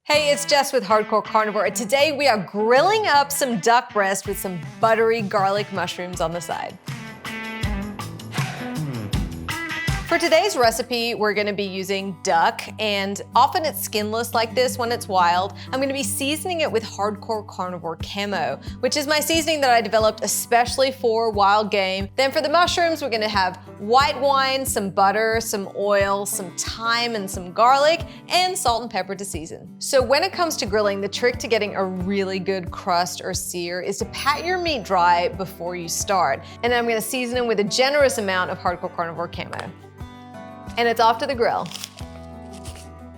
Hey, it's Jess with Hardcore Carnivore, and today we are grilling up some duck breast with some buttery garlic mushrooms on the side. For today's recipe, we're gonna be using duck, and often it's skinless like this when it's wild. I'm gonna be seasoning it with Hardcore Carnivore Camo, which is my seasoning that I developed especially for wild game. Then for the mushrooms, we're gonna have white wine, some butter, some oil, some thyme, and some garlic, and salt and pepper to season. So when it comes to grilling, the trick to getting a really good crust or sear is to pat your meat dry before you start. And then I'm gonna season them with a generous amount of Hardcore Carnivore Camo. And it's off to the grill.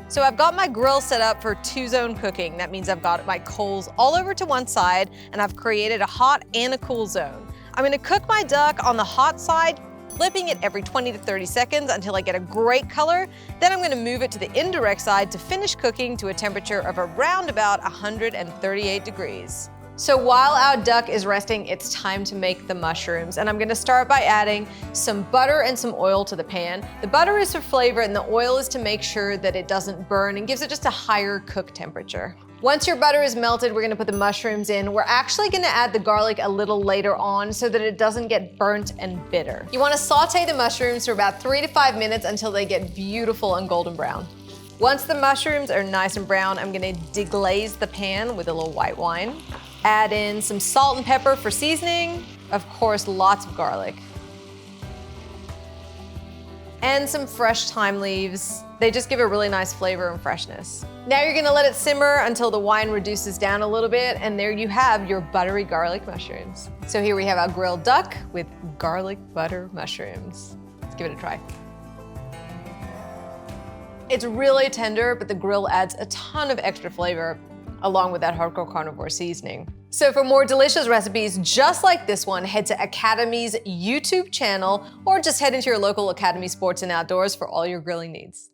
So I've got my grill set up for 2-zone cooking. That means I've got my coals all over to one side, and I've created a hot and a cool zone. I'm gonna cook my duck on the hot side, flipping it every 20 to 30 seconds until I get a great color. Then I'm gonna move it to the indirect side to finish cooking to a temperature of around about 138 degrees. So while our duck is resting, it's time to make the mushrooms. And I'm gonna start by adding some butter and some oil to the pan. The butter is for flavor and the oil is to make sure that it doesn't burn and gives it just a higher cook temperature. Once your butter is melted, we're gonna put the mushrooms in. We're actually gonna add the garlic a little later on so that it doesn't get burnt and bitter. You wanna saute the mushrooms for about 3 to 5 minutes until they get beautiful and golden brown. Once the mushrooms are nice and brown, I'm gonna deglaze the pan with a little white wine. Add in some salt and pepper for seasoning. Of course, lots of garlic. And some fresh thyme leaves. They just give a really nice flavor and freshness. Now you're gonna let it simmer until the wine reduces down a little bit, and there you have your buttery garlic mushrooms. So here we have our grilled duck with garlic butter mushrooms. Let's give it a try. It's really tender, but the grill adds a ton of extra flavor along with that Hardcore Carnivore seasoning. So for more delicious recipes just like this one, head to Academy's YouTube channel or just head into your local Academy Sports and Outdoors for all your grilling needs.